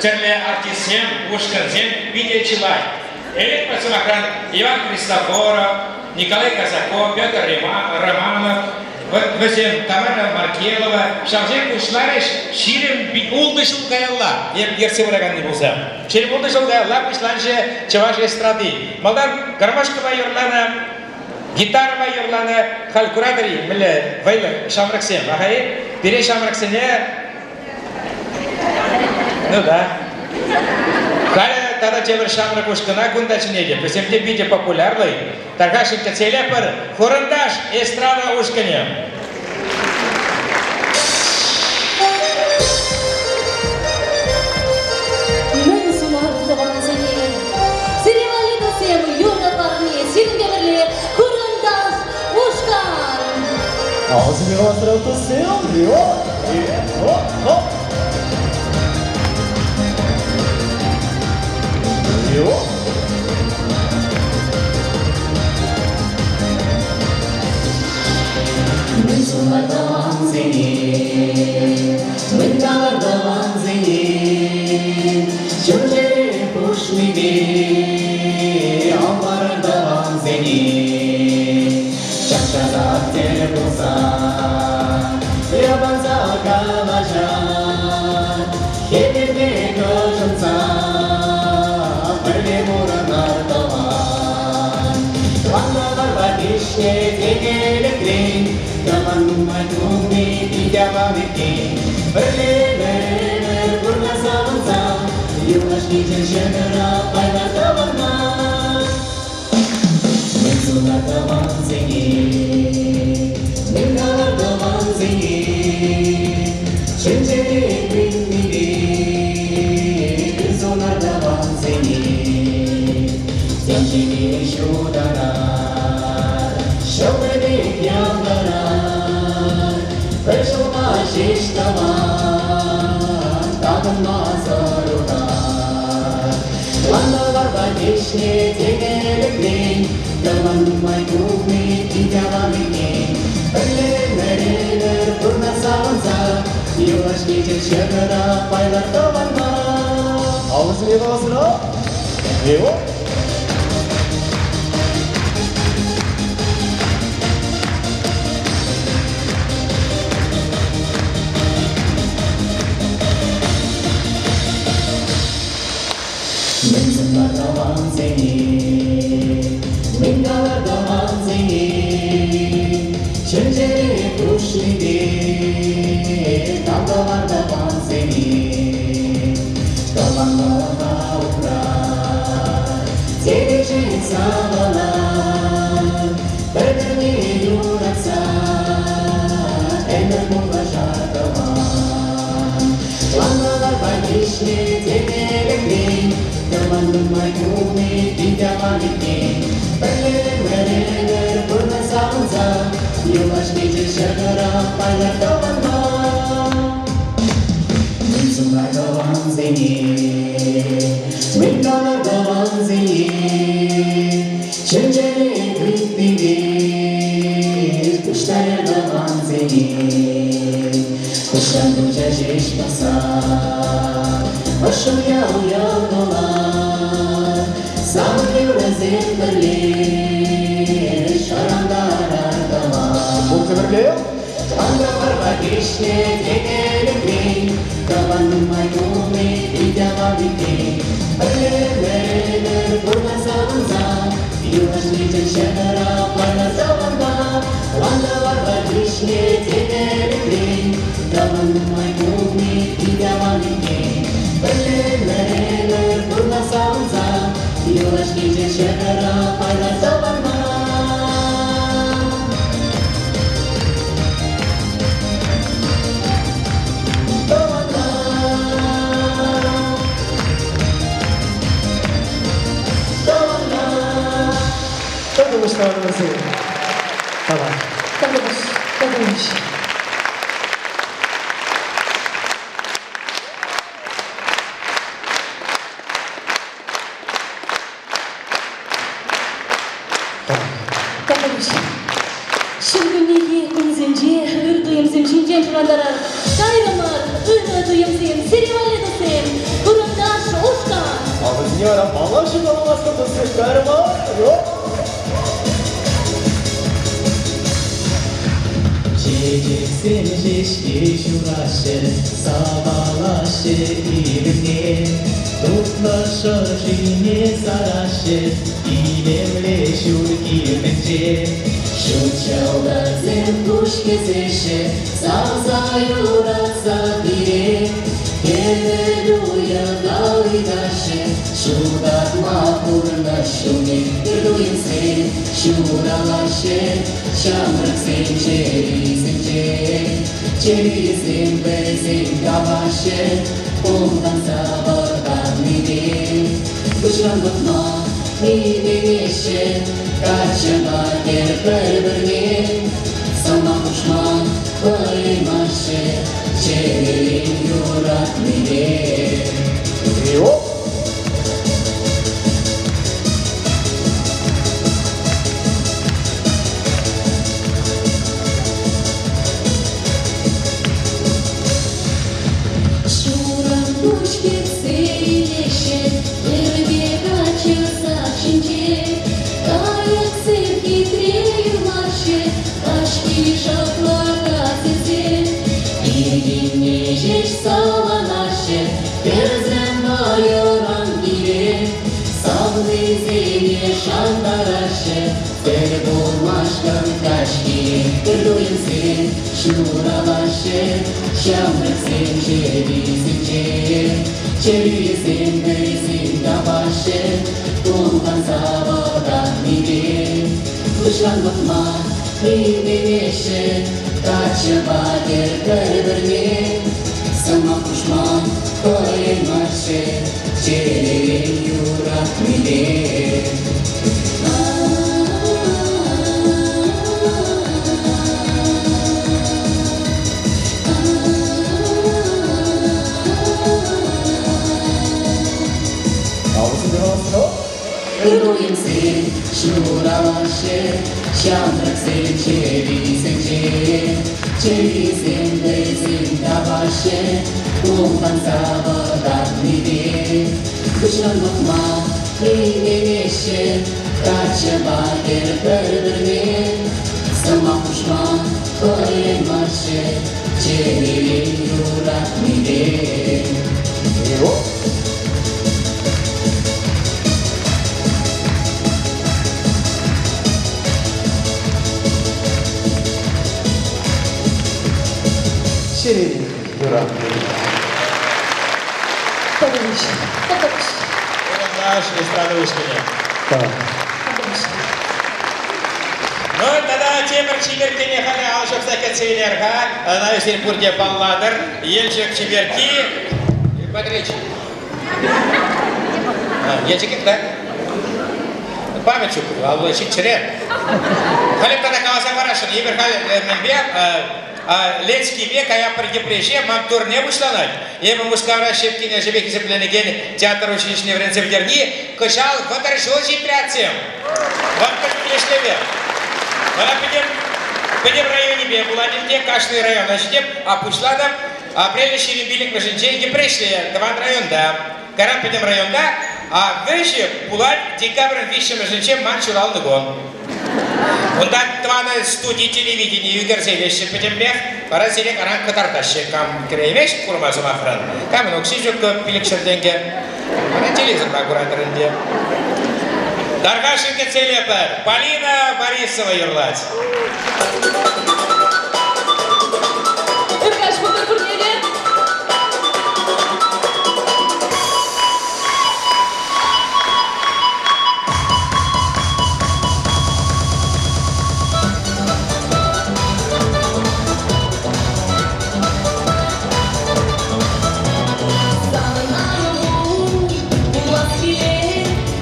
терле артисем, ушканзем, видеочилай. Элек пацанакран Иван Христофоров, Николай Казаков, Петр Романов, Вазем Тамара Маркелова, Шавзек Кушлариш, Ширим Улдышыл Гаялла, ерсе выраган не болса. Ширим Улдышыл Гаялла, Кушланже, Чаваш эстрады. Малдан Гармашкова юрлана, гитарова юрлана, Халькурадари, Миле, Вайлы, Шамраксем. Ахай, пере Шамраксене, ну да. Халя тада темір шамры кушкына күндачынеге, песемде биде популярный, таргашынка целепір, хорындаш эстрада ушкыне. Мен сулар зене, сиревали досем, юра парни, сингеверле, курандаш, ушкар. Ağzını bastırıp tutuyorum, yok, hop, hop. Yok. Mensulardan seni, mendalardan seni, Çölleri hoş miydi, Allardan seni, Çakşada tel bulsa, Yabanza kalacak, Yedirde gözümsa, Böyle muranlar da var. Vandalar var işte tekelekrin, Yaman madumi di devam etkin, Böyle nice şakara paylar tavanlar Mevzular tavan zengin Minnalar tavan zengin Çenceli binmini Mevzular tavan zengin Zemceli şudalar Şöbredik yandalar Perşoma şiş tavan Tadın mazarlar Landalar bakışlı tegelikli Tavan maykumi tijavanini Ölümler purna savansa Yavaş geçir şakara paylar tavanlar Ağzını yedasına. Eyvah. Mevzular tavan zengin Minnalar tavan zengin Şönceli kuşlidi Dalgalar tavan zengin Tavanlara ukrar Sevecek sağlar Birbirini yuraksa Eller mulaşar tavan Langalar bakışlı tegelikli Tavanın maykumi tijavanini Ölümler purna savansa Yavaş geçir şakara paylar tavanlar Mevzular tavan zengin Minnalar tavan zengin Şönceli bitlidir Kuşlar tavan zengin Kuşlar koca şiş basar Başım yav yav dolar Sağlıyor zilberli Şarandalar tavan Bu kadar geliyor. Andalar bakışlı tegelikli Tavanın maykumi tijavanini Ölümler purna savansa Yavaş geçir şakara paylar tavanlar Andalar bakışlı tegelikli Tavanın maykumi tijavanini Ölümler purna savansa Yavaş geçir şakara paylar tavanlar Tadılmış tanrısı. Tamam. Tadılmış, tadılmış. Tadılmış. Şılgınlığı kunzimci, ırdıyım zimşince şurandarar. Gayrımar, ırıdıyım zim, serivalle dosem, kurumdaş uçkan. Ağzını yaram. Allah aşkına olmazsa da sıkarma. Yok. Çekilsin şişki şuraşı Savaşı ilimli Tutlaşa şine saraşı İlimli şurki bence Şu çağda zem kuş kesişi Savza yuraksa biri Keveluya davidaşı Şudat mapurla şuni Duyun sen şuralaşı Şamrık sen çeri sen bezin kavaşı Ondan sabırdan midir Kuşan tutma mideşe Kaçıma gel birbirini Sana kuşman koymaşı Çerin yurak midir Eyvah. Şuran kuş gitse iyileşir, yerge kaçırsa şimdi. Gayet sevgi treymaşı, aşkı şaplarda sizin. İlginleşir salanaşı, gözden bayoran gibi. Savlizini şandaraşı, Terbolmaşkan kaşki, Duyun sen şuralaşı, Şamrık sen çeri sen bezin Kışlan bakma Primeşe Kaçıba gerberberme Sama kuşman Koymaşe Çelerin yurak mide Kırdoyum sen, şuraşı, şamrak sen, çevi sen, çevi sen, bezin davaşı, kumpan sabahdan mide. Kışlan bakma, primeşe, kaçıba gerberberme, sama kuşman, koymaşe, çelerin yurak mide. Şirin Yurak. Наш эстрада вышкине. Так. Ну, тогда темір чиберкене халі алшық сәкет сейлерға, на өсер пұрде балладыр, елшік чиберки, Патрич. Елшік да? Памятчук, албы шикчірер. Халим тогда каласа барашын, ебір халі мәлбе, Ленский век, а я при депрессии, мам тур не вышланать. Я бы мускара шепкиня живеки зепленеген театр училищный в Ренцевдерни, кышал фоторжози пряцем. Вот как пришлеве. Она пойдем в районе бе, был один день кашный район, значит, а пушла там, апрель шеребилик в женщине депрессия, два района, да. Карам пойдем район, да, а выше пулать декабрь вещем женщин манчурал нагон. Он так твана студии телевидения югерзелеши петембех, паразелек аран катардаши кам креймеш курмазу махран. Кам ноксижук пиликшерденге, ана телевизор багурандренде. Даргашенька целепер, Полина Борисова юрлать. Үргаш бұлдыр күрнелі.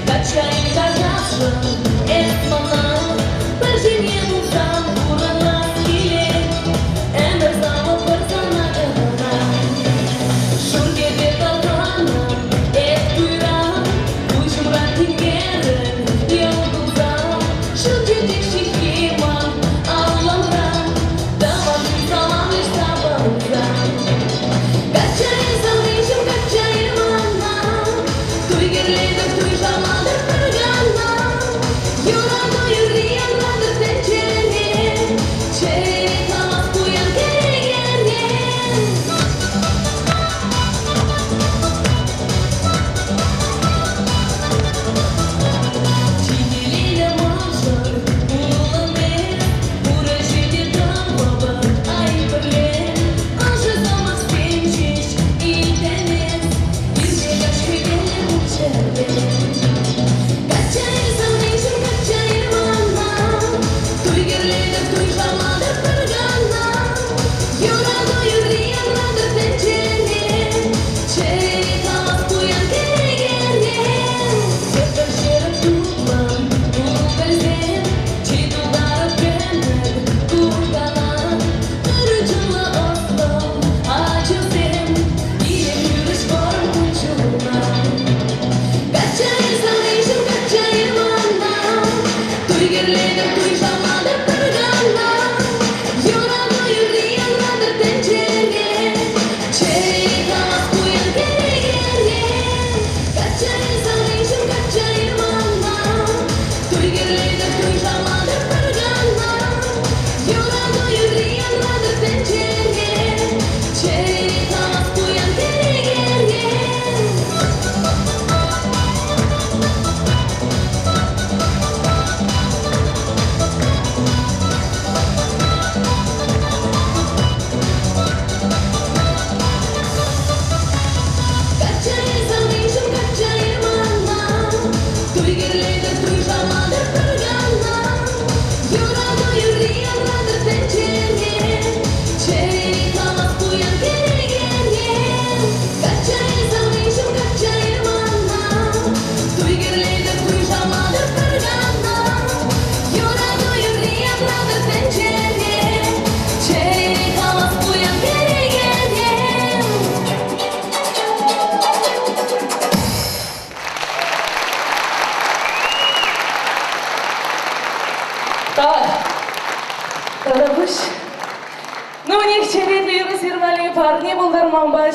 Качаем, качаем, это мама, поженил сам, ура нас.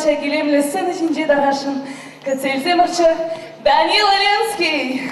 Паша Гилемле сцена чинче дагашын. Кацельзе марча Данил Ленский.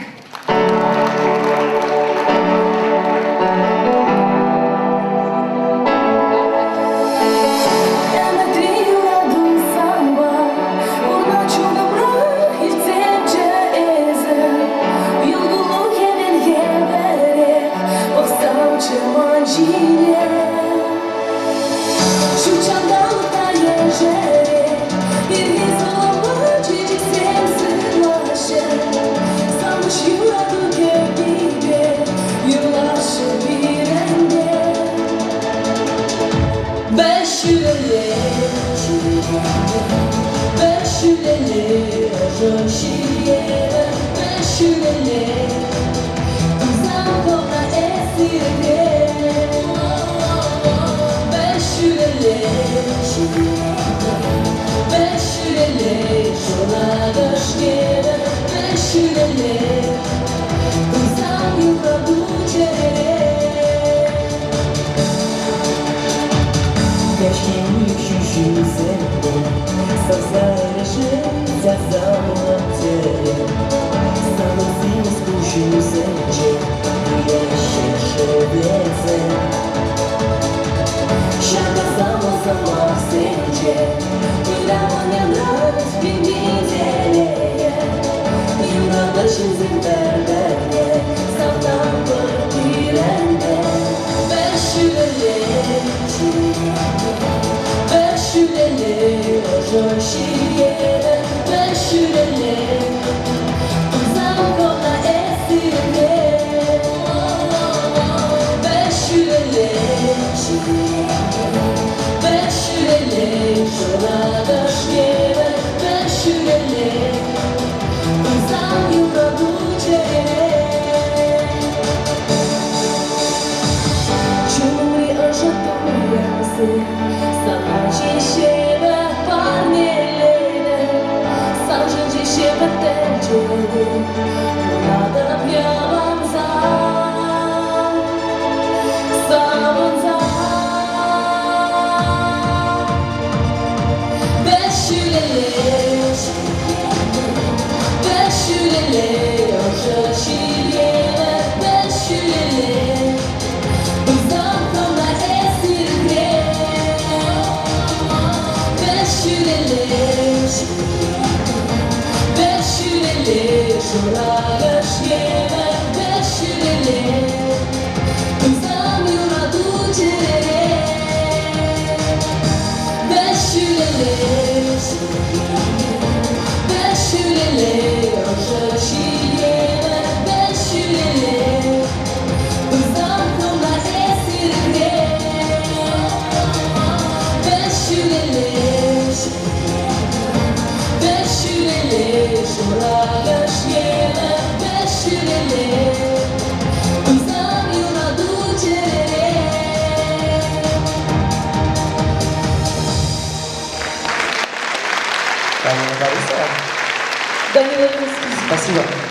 Данила Ленский. Спасибо.